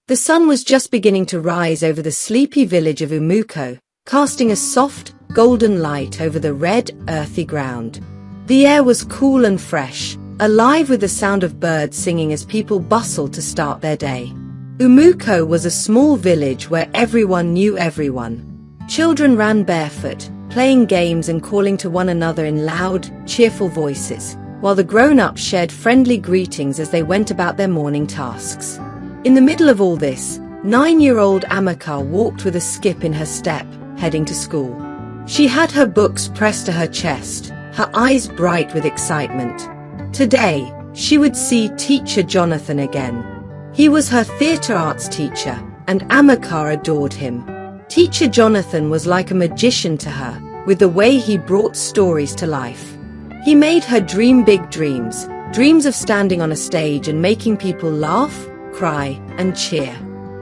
The sun was just beginning to rise over the sleepy village of Umuko, casting a soft, golden light over the red, earthy ground. The air was cool and fresh, alive with the sound of birds singing as people bustled to start their day. Umuko was a small village where everyone knew everyone. Children ran barefoot, playing games and calling to one another in loud, cheerful voices, while the grown-ups shared friendly greetings as they went about their morning tasks. In the middle of all this, 9-year-old Amaka walked with a skip in her step, heading to school. She had her books pressed to her chest, her eyes bright with excitement. Today, she would see Teacher Jonathan again. He was her theater arts teacher, and Amaka adored him. Teacher Jonathan was like a magician to her, with the way he brought stories to life. He made her dream big dreams, dreams of standing on a stage and making people laugh, cry, and cheer.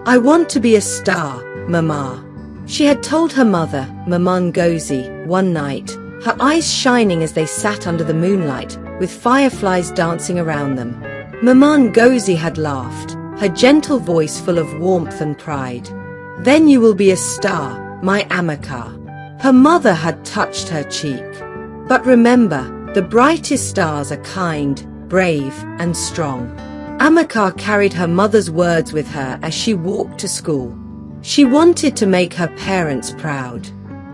"I want to be a star, Mama," she had told her mother, Mama Ngozi, one night, her eyes shining as they sat under the moonlight, with fireflies dancing around them. Mama Ngozi had laughed, her gentle voice full of warmth and pride. "Then you will be a star, my Amaka." Her mother had touched her cheek. "But remember, the brightest stars are kind, brave, and strong." Amaka carried her mother's words with her as she walked to school. She wanted to make her parents proud.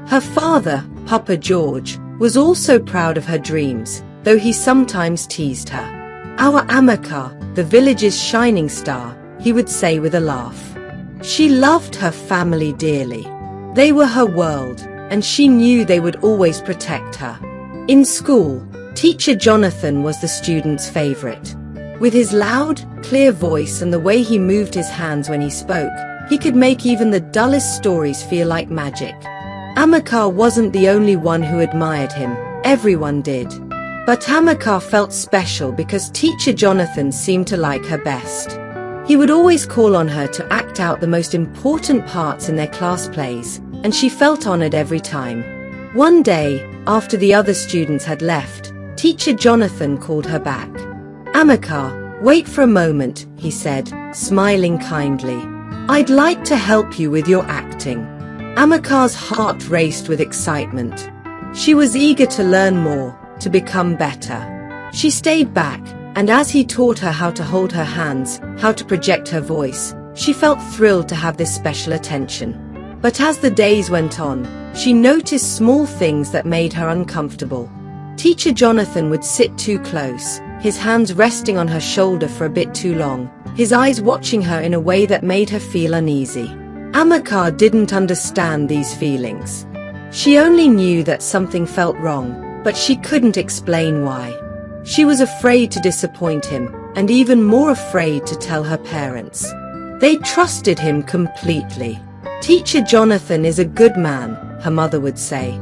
Her father, Papa George, was also proud of her dreams, though he sometimes teased her. "Our Amaka, the village's shining star," he would say with a laugh. She loved her family dearly. They were her world, and she knew they would always protect her. In school, Teacher Jonathan was the student's favorite. With his loud, clear voice and the way he moved his hands when he spoke, he could make even the dullest stories feel like magic. Amaka wasn't the only one who admired him, everyone did. But Amaka felt special because Teacher Jonathan seemed to like her best. He would always call on her to act out the most important parts in their class plays, and she felt honored every time. One day, after the other students had left, Teacher Jonathan called her back. "Amaka, wait for a moment," he said, smiling kindly. "I'd like to help you with your acting." Amaka's heart raced with excitement. She was eager to learn more, to become better. She stayed back, and as he taught her how to hold her hands, how to project her voice, she felt thrilled to have this special attention. But as the days went on, she noticed small things that made her uncomfortable. Teacher Jonathan would sit too close, his hands resting on her shoulder for a bit too long, his eyes watching her in a way that made her feel uneasy. Amaka didn't understand these feelings. She only knew that something felt wrong, but she couldn't explain why. She was afraid to disappoint him, and even more afraid to tell her parents. They trusted him completely. "Teacher Jonathan is a good man," her mother would say.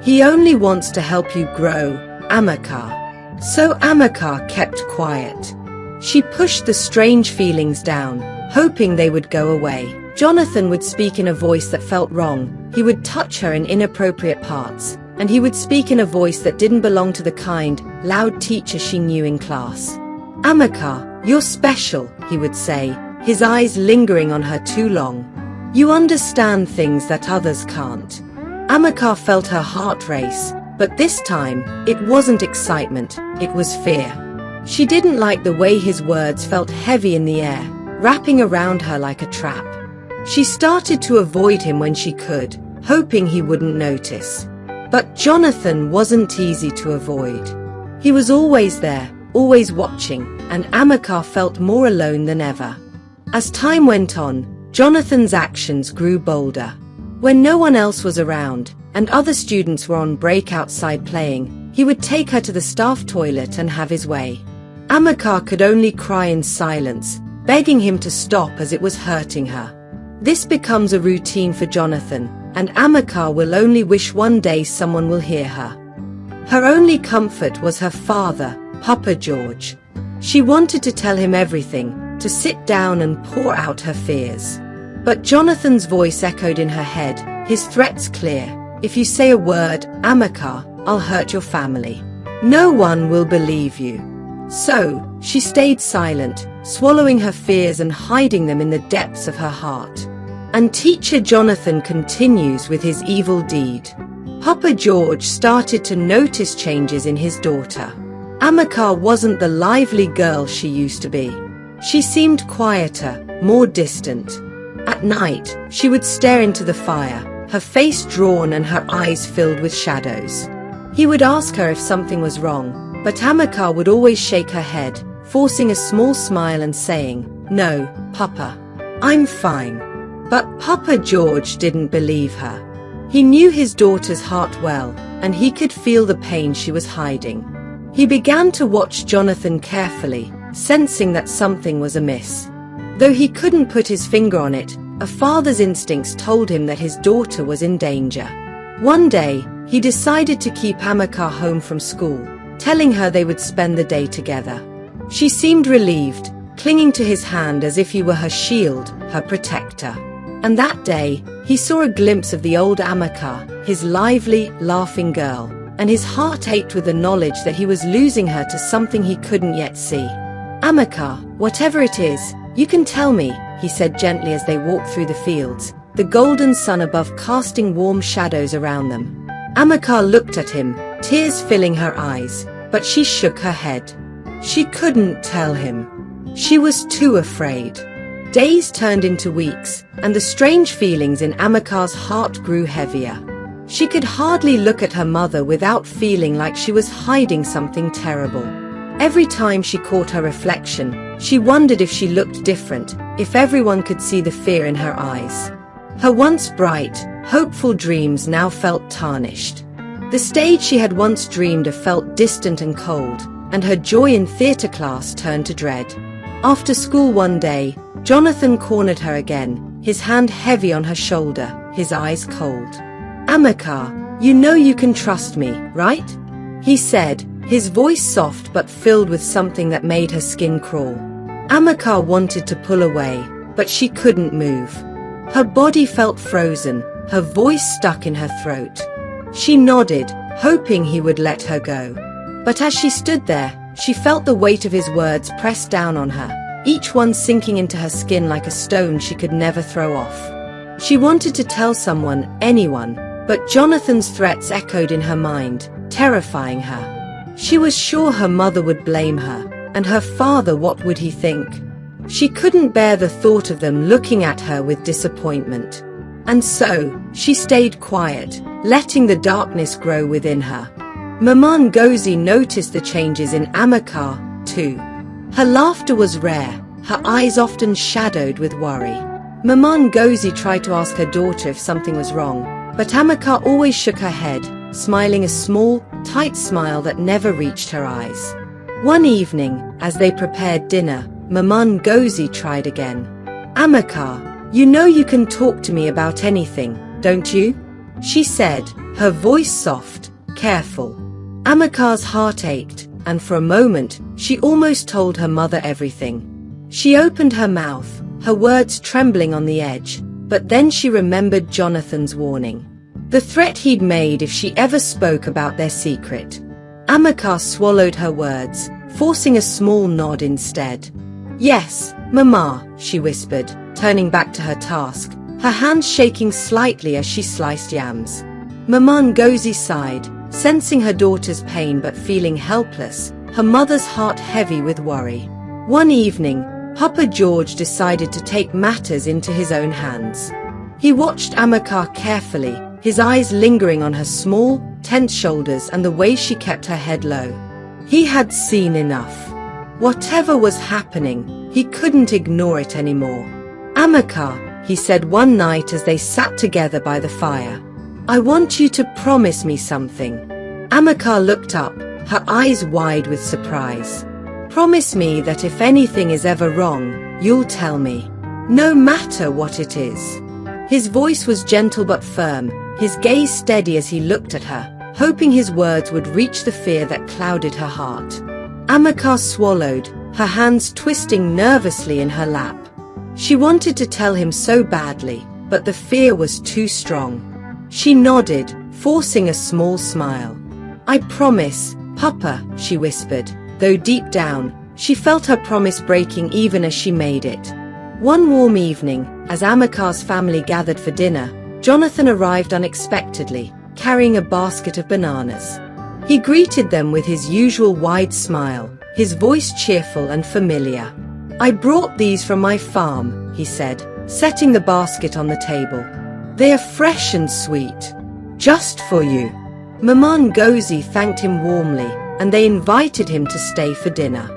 "He only wants to help you grow, Amaka." So Amaka kept quiet. She pushed the strange feelings down, hoping they would go away. Jonathan would speak in a voice that felt wrong, he would touch her in inappropriate parts, and he would speak in a voice that didn't belong to the kind, loud teacher she knew in class. "Amaka, you're special," he would say, his eyes lingering on her too long. "You understand things that others can't." Amaka felt her heart race, but this time, it wasn't excitement, it was fear. She didn't like the way his words felt heavy in the air, wrapping around her like a trap. She started to avoid him when she could, hoping he wouldn't notice. But Jonathan wasn't easy to avoid. He was always there, always watching, and Amaka felt more alone than ever. As time went on, Jonathan's actions grew bolder. When no one else was around, and other students were on break outside playing, he would take her to the staff toilet and have his way. Amaka could only cry in silence, begging him to stop as it was hurting her. This becomes a routine for Jonathan, and Amaka will only wish one day someone will hear her. Her only comfort was her father, Papa George. She wanted to tell him everything, to sit down and pour out her fears. But Jonathan's voice echoed in her head, his threats clear. "If you say a word, Amaka, I'll hurt your family. No one will believe you." So, she stayed silent, swallowing her fears and hiding them in the depths of her heart. And teacher Jonathan continues with his evil deed. Papa George started to notice changes in his daughter. Amaka wasn't the lively girl she used to be. She seemed quieter, more distant. At night, she would stare into the fire, her face drawn and her eyes filled with shadows. He would ask her if something was wrong, but Amaka would always shake her head, forcing a small smile and saying, "No, Papa, I'm fine." But Papa George didn't believe her. He knew his daughter's heart well, and he could feel the pain she was hiding. He began to watch Jonathan carefully, sensing that something was amiss. Though he couldn't put his finger on it, a father's instincts told him that his daughter was in danger. One day, he decided to keep Amaka home from school, telling her they would spend the day together. She seemed relieved, clinging to his hand as if he were her shield, her protector. And that day, he saw a glimpse of the old Amaka, his lively, laughing girl, and his heart ached with the knowledge that he was losing her to something he couldn't yet see. "Amaka, whatever it is, you can tell me," he said gently as they walked through the fields, the golden sun above casting warm shadows around them. Amaka looked at him, tears filling her eyes, but she shook her head. She couldn't tell him. She was too afraid. Days turned into weeks, and the strange feelings in Amaka's heart grew heavier. She could hardly look at her mother without feeling like she was hiding something terrible. Every time she caught her reflection, she wondered if she looked different, if everyone could see the fear in her eyes. Her once bright, hopeful dreams now felt tarnished. The stage she had once dreamed of felt distant and cold, and her joy in theater class turned to dread. After school one day, Jonathan cornered her again, his hand heavy on her shoulder, his eyes cold. "Amaka, you know you can trust me, right?" he said, his voice soft but filled with something that made her skin crawl. Amaka wanted to pull away, but she couldn't move. Her body felt frozen, her voice stuck in her throat. She nodded, hoping he would let her go. But as she stood there, she felt the weight of his words press down on her, each one sinking into her skin like a stone she could never throw off. She wanted to tell someone, anyone, but Jonathan's threats echoed in her mind, terrifying her. She was sure her mother would blame her, and her father, what would he think? She couldn't bear the thought of them looking at her with disappointment. And so, she stayed quiet, letting the darkness grow within her. Mama Ngozi noticed the changes in Amaka, too. Her laughter was rare, her eyes often shadowed with worry. Mama Ngozi tried to ask her daughter if something was wrong, but Amaka always shook her head, smiling a small, tight smile that never reached her eyes. One evening, as they prepared dinner, Mama Ngozi tried again. "Amaka, you know you can talk to me about anything, don't you?" she said, her voice soft, careful. Amaka's heart ached, and for a moment, she almost told her mother everything. She opened her mouth, her words trembling on the edge, but then she remembered Jonathan's warning. The threat he'd made if she ever spoke about their secret. Amaka swallowed her words, forcing a small nod instead. "Yes, Mama," she whispered, turning back to her task, her hands shaking slightly as she sliced yams. Mama Ngozi sighed, sensing her daughter's pain but feeling helpless, her mother's heart heavy with worry. One evening, Papa George decided to take matters into his own hands. He watched Amaka carefully, his eyes lingering on her small, tense shoulders and the way she kept her head low. He had seen enough. Whatever was happening, he couldn't ignore it anymore. "Amaka," he said one night as they sat together by the fire, "I want you to promise me something." Amaka looked up, her eyes wide with surprise. "Promise me that if anything is ever wrong, you'll tell me. No matter what it is." His voice was gentle but firm, his gaze steady as he looked at her, hoping his words would reach the fear that clouded her heart. Amaka swallowed, her hands twisting nervously in her lap. She wanted to tell him so badly, but the fear was too strong. She nodded, forcing a small smile. "I promise, Papa," she whispered, though deep down, She felt her promise breaking even as she made it. One warm evening, as Amaka's family gathered for dinner, Jonathan arrived unexpectedly, carrying a basket of bananas. He greeted them with his usual wide smile, his voice cheerful and familiar. "I brought these from my farm," he said, setting the basket on the table. "They are fresh and sweet. Just for you." Mama Ngozi thanked him warmly, and they invited him to stay for dinner.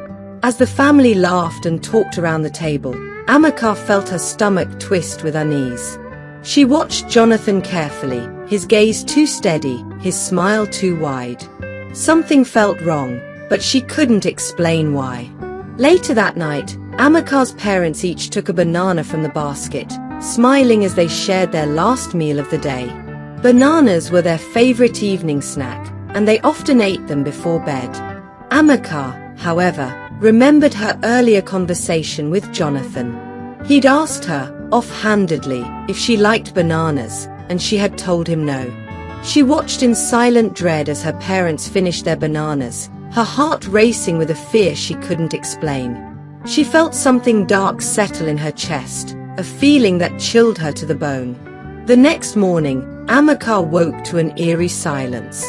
As the family laughed and talked around the table, Amaka felt her stomach twist with unease. She watched Jonathan carefully, his gaze too steady, his smile too wide. Something felt wrong, but she couldn't explain why. Later that night, Amaka's parents each took a banana from the basket, smiling as they shared their last meal of the day. Bananas were their favorite evening snack, and they often ate them before bed. Amaka, however, remembered her earlier conversation with Jonathan. He'd asked her, offhandedly, if she liked bananas, and she had told him no. She watched in silent dread as her parents finished their bananas, her heart racing with a fear she couldn't explain. She felt something dark settle in her chest, a feeling that chilled her to the bone. The next morning, Amaka woke to an eerie silence.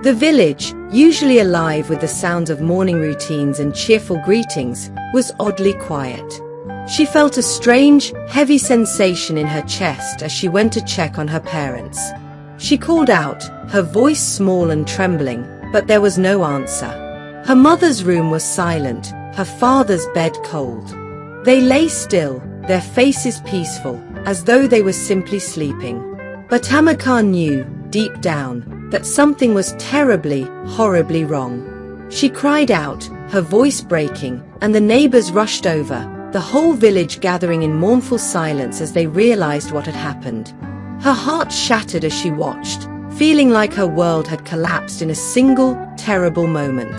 The village, usually alive with the sounds of morning routines and cheerful greetings, was oddly quiet. She felt a strange, heavy sensation in her chest as she went to check on her parents. She called out, her voice small and trembling, but there was no answer. Her mother's room was silent, her father's bed cold. They lay still, their faces peaceful, as though they were simply sleeping. But Amaka knew, deep down, that something was terribly, horribly wrong. She cried out, her voice breaking, and the neighbors rushed over, the whole village gathering in mournful silence as they realized what had happened. Her heart shattered as she watched, feeling like her world had collapsed in a single, terrible moment.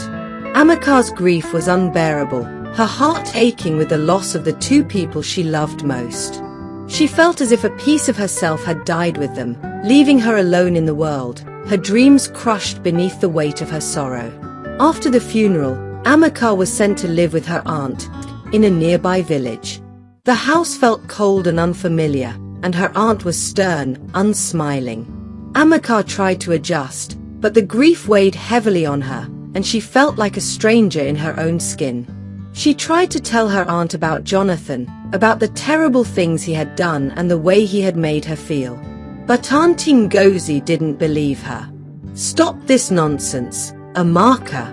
Amaka's grief was unbearable, her heart aching with the loss of the two people she loved most. She felt as if a piece of herself had died with them, leaving her alone in the world, her dreams crushed beneath the weight of her sorrow. After the funeral, Amaka was sent to live with her aunt, in a nearby village. The house felt cold and unfamiliar, and her aunt was stern, unsmiling. Amaka tried to adjust, but the grief weighed heavily on her, and she felt like a stranger in her own skin. She tried to tell her aunt about Jonathan, about the terrible things he had done and the way he had made her feel. But Auntie Ngozi didn't believe her. "Stop this nonsense, Amaka,"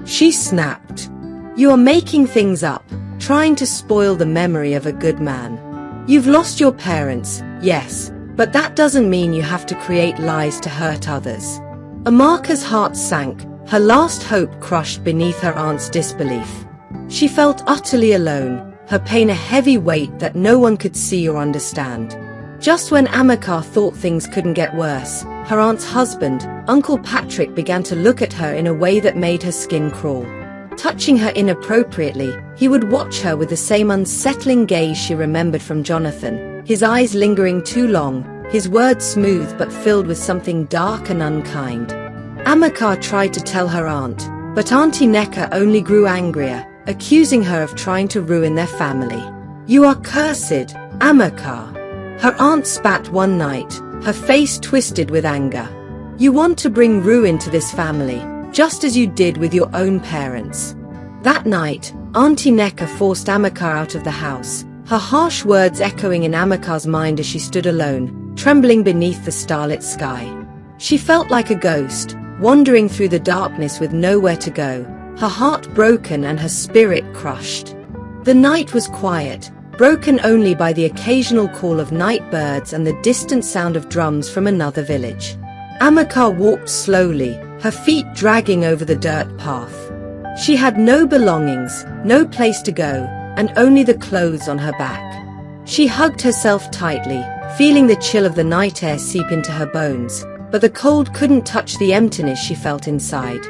she snapped. "You are making things up, trying to spoil the memory of a good man. You've lost your parents, yes, but that doesn't mean you have to create lies to hurt others." Amaka's heart sank, her last hope crushed beneath her aunt's disbelief. She felt utterly alone, her pain a heavy weight that no one could see or understand. Just when Amaka thought things couldn't get worse, her aunt's husband, Uncle Patrick, began to look at her in a way that made her skin crawl. Touching her inappropriately, he would watch her with the same unsettling gaze she remembered from Jonathan, his eyes lingering too long, his words smooth but filled with something dark and unkind. Amaka tried to tell her aunt, but Auntie Neka only grew angrier, accusing her of trying to ruin their family. "You are cursed, Amaka," her aunt spat one night, her face twisted with anger. "You want to bring ruin to this family, just as you did with your own parents." That night, Auntie Neka forced Amaka out of the house, her harsh words echoing in Amaka's mind as she stood alone, trembling beneath the starlit sky. She felt like a ghost, wandering through the darkness with nowhere to go, her heart broken and her spirit crushed. The night was quiet, broken only by the occasional call of night birds and the distant sound of drums from another village. Amaka walked slowly, her feet dragging over the dirt path. She had no belongings, no place to go, and only the clothes on her back. She hugged herself tightly, feeling the chill of the night air seep into her bones, but the cold couldn't touch the emptiness she felt inside.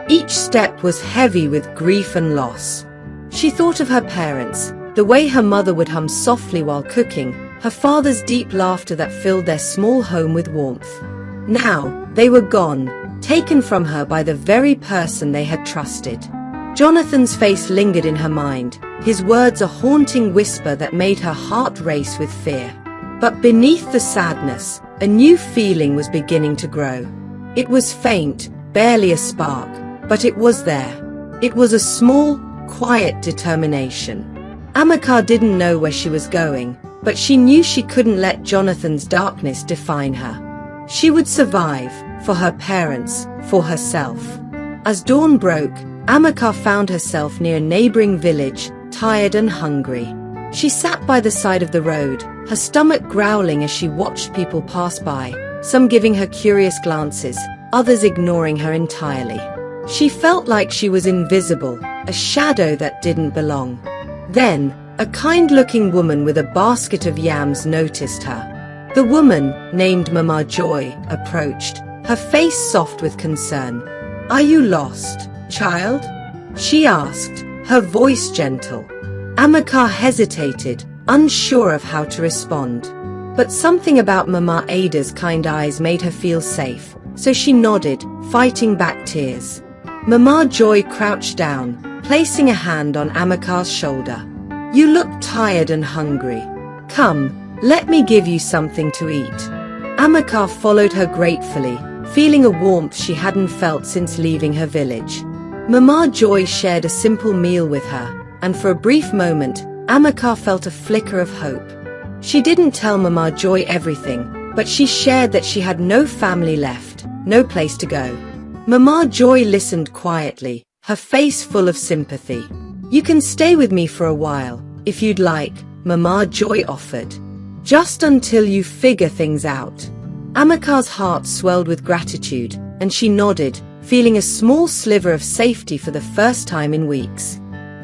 Each step was heavy with grief and loss. She thought of her parents, the way her mother would hum softly while cooking, her father's deep laughter that filled their small home with warmth. Now, they were gone, taken from her by the very person they had trusted. Jonathan's face lingered in her mind, his words a haunting whisper that made her heart race with fear. But beneath the sadness, a new feeling was beginning to grow. It was faint, barely a spark, but it was there. It was a small, quiet determination. Amaka didn't know where she was going, but she knew she couldn't let Jonathan's darkness define her. She would survive, for her parents, for herself. As dawn broke, Amaka found herself near a neighboring village, tired and hungry. She sat by the side of the road, her stomach growling as she watched people pass by, some giving her curious glances, others ignoring her entirely. She felt like she was invisible, a shadow that didn't belong. Then, a kind-looking woman with a basket of yams noticed her. The woman, named Mama Joy, approached, her face soft with concern. "Are you lost, child?" she asked, her voice gentle. Amaka hesitated, unsure of how to respond. But something about Mama Ada's kind eyes made her feel safe, so she nodded, fighting back tears. Mama Joy crouched down, placing a hand on Amaka's shoulder. "You look tired and hungry. Come, let me give you something to eat." Amaka followed her gratefully, feeling a warmth she hadn't felt since leaving her village. Mama Joy shared a simple meal with her, and for a brief moment, Amaka felt a flicker of hope. She didn't tell Mama Joy everything, but she shared that she had no family left, no place to go. Mama Joy listened quietly, her face full of sympathy. "You can stay with me for a while, if you'd like," Mama Joy offered. "Just until you figure things out." Amaka's heart swelled with gratitude, and she nodded, feeling a small sliver of safety for the first time in weeks.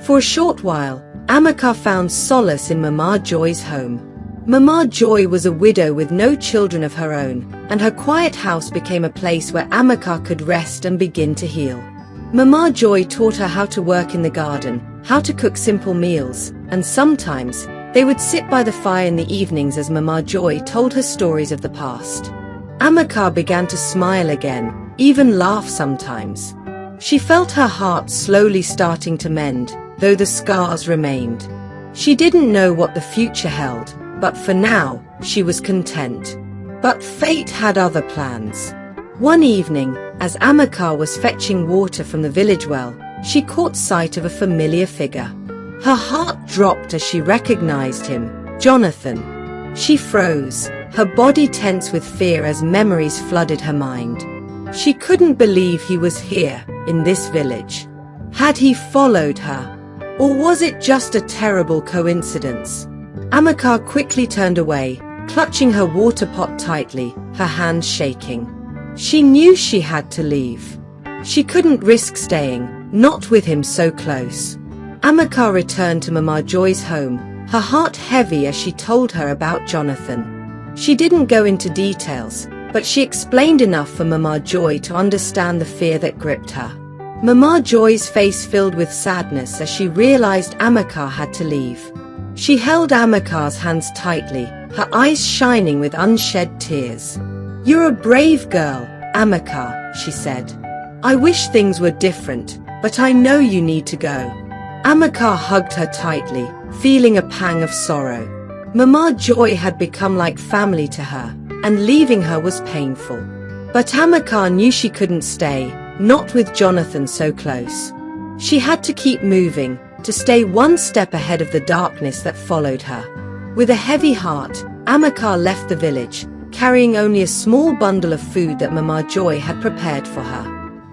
For a short while, Amaka found solace in Mama Joy's home. Mama Joy was a widow with no children of her own, and her quiet house became a place where Amaka could rest and begin to heal. Mama Joy taught her how to work in the garden, how to cook simple meals, and sometimes, they would sit by the fire in the evenings as Mama Joy told her stories of the past. Amaka began to smile again, even laugh sometimes. She felt her heart slowly starting to mend, though the scars remained. She didn't know what the future held, but for now, she was content. But fate had other plans. One evening, as Amaka was fetching water from the village well, she caught sight of a familiar figure. Her heart dropped as she recognized him, Jonathan. She froze, her body tense with fear as memories flooded her mind. She couldn't believe he was here, in this village. Had he followed her? Or was it just a terrible coincidence? Amaka quickly turned away, clutching her water pot tightly, her hands shaking. She knew she had to leave. She couldn't risk staying, not with him so close. Amaka returned to Mama Joy's home, her heart heavy as she told her about Jonathan. She didn't go into details, but she explained enough for Mama Joy to understand the fear that gripped her. Mama Joy's face filled with sadness as she realized Amaka had to leave. She held Amaka's hands tightly, her eyes shining with unshed tears. "You're a brave girl, Amaka," she said. "I wish things were different, but I know you need to go." Amaka hugged her tightly, feeling a pang of sorrow. Mama Joy had become like family to her, and leaving her was painful. But Amaka knew she couldn't stay, not with Jonathan so close. She had to keep moving, to stay one step ahead of the darkness that followed her. With a heavy heart, Amaka left the village, carrying only a small bundle of food that Mama Joy had prepared for her.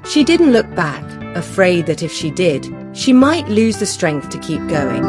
She didn't look back, afraid that if she did, she might lose the strength to keep going.